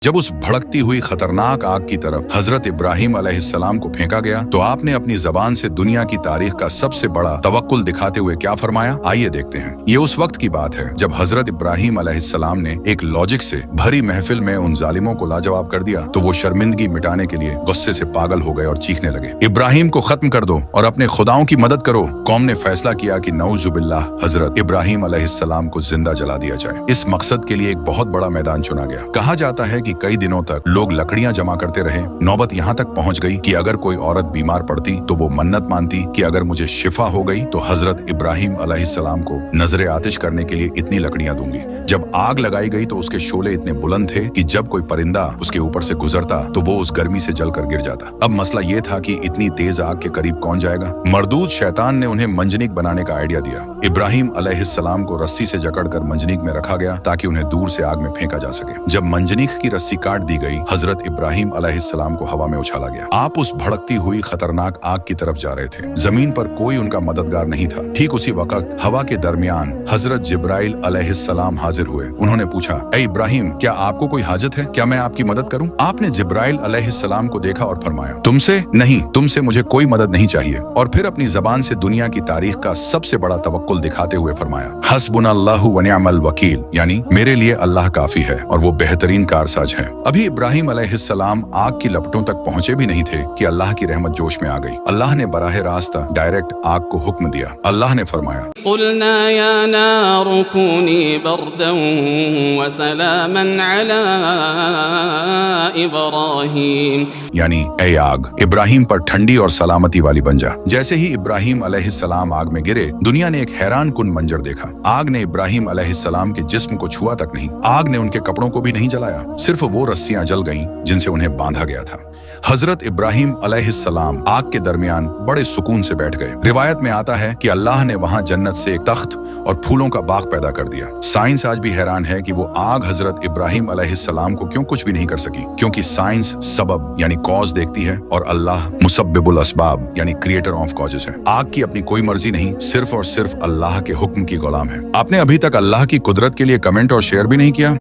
जब उस भड़कती हुई खतरनाक आग की तरफ हजरत इब्राहिम अलैहिस्सलाम को फेंका गया तो आपने अपनी जबान से दुनिया की तारीख का सबसे बड़ा तवक्कुल दिखाते हुए क्या फरमाया, आइए देखते हैं। ये उस वक्त की बात है जब हजरत इब्राहिम अलैहिस्सलाम ने एक लॉजिक से भरी महफिल में उन जालिमों को लाजवाब कर दिया तो वो शर्मिंदगी मिटाने के लिए गुस्से से पागल हो गए और चीखने लगे, इब्राहिम को खत्म कर दो और अपने खुदाओं की मदद करो। कौम ने फैसला किया कि नऊजुबिल्लाह हजरत इब्राहिम अलैहिस्सलाम को जिंदा जला दिया जाए। इस मकसद के लिए एक बहुत बड़ा मैदान चुना गया। कहा जाता है कि कई दिनों तक लोग लकड़ियां जमा करते रहे। नौबत यहाँ तक पहुँच गई कि अगर कोई औरत बीमार पड़ती तो वो मन्नत मानती कि अगर मुझे शिफा हो गई तो हजरत इब्राहिम अलैहिस्सलाम को नजरे आतिश करने के लिए इतनी लकड़ियां दूंगी। जब आग लगाई गई तो उसके शोले इतने बुलंद थे कि जब कोई परिंदा उसके ऊपर से गुजरता तो वो उस गर्मी से जलकर गिर जाता। अब मसला ये था कि इतनी तेज आग के करीब कौन जाएगा। मरदूद शैतान ने उन्हें मंजनीक बनाने का आइडिया दिया। इब्राहिम अलैहिस्सलाम को रस्सी से जकड़कर मंजनीक में रखा गया ताकि उन्हें दूर से आग में फेंका जा सके। जब मंजनीक की रस्सी काट दी गई, हजरत इब्राहिम अलैहिस्सलाम को हवा में उछाला गया। आप उस भड़कती हुई खतरनाक आग की तरफ जा रहे थे। जमीन पर कोई उनका मददगार नहीं था। ठीक उसी वक्त हवा के दरमियान हजरत जिब्राइल अलैहिस्सलाम हाजिर हुए। उन्होंने पूछा, ए इब्राहिम, क्या आपको कोई हाजत है? क्या मैं आपकी मदद करूं? आपने जिब्राइल अलैहिस्सलाम को देखा और फरमाया, तुमसे नहीं, तुमसे मुझे कोई मदद नहीं चाहिए। और फिर अपनी जबान से दुनिया की तारीख का सबसे बड़ा तवक्कुल दिखाते हुए फरमाया, हस्बुनल्लाहु व निअमल वकील, यानी मेरे लिए अल्लाह काफी है और वो बेहतरीन कारसाज है। अभी इब्राहिम अलैहिस्सलाम आग की लपटों तक पहुंचे भी नहीं थे कि अल्लाह की रहमत जोश में आ गई। अल्लाह ने बराह रास्ता डायरेक्ट आग को हुक्म दिया। अल्लाह ने फरमाया, कुलना या नारु कूनी बर्दन व सलामन अला इब्राहिम, यानी ए आग, इब्राहिम पर ठंडी और सलामती वाली बन जा। जैसे ही इब्राहिम अलैहिस्सलाम आग में गिरे, दुनिया ने एक हैरान कुन मंजर देखा। आग ने इब्राहिम अलैहिस्सलाम के जिस्म को छुआ तक नहीं, आग ने उनके कपड़ों को भी नहीं जलाया, सिर्फ वो रस्सियां जल गईं जिनसे उन्हें बांधा गया था। हजरत इब्राहिम अलैहिस्सलाम आग के दरमियान बड़े सुकून से बैठ गए। रिवायत में आता है कि अल्लाह ने वहां जन्नत से एक तख्त और फूलों का बाग पैदा कर दिया। साइंस आज भी हैरान है कि वो आग हजरत इब्राहिम अलैहिस्सलाम को क्यों कुछ भी नहीं कर सकी, क्योंकि साइंस सबब यानी कॉज देखती है और अल्लाह मुसब्बिबुल असबाब यानी क्रिएटर ऑफ कॉजेस है। आग की अपनी कोई मर्जी नहीं, सिर्फ और सिर्फ अल्लाह के हुक्म की गुलाम है। आपने अभी तक अल्लाह की कुदरत के लिए कमेंट और शेयर भी नहीं किया।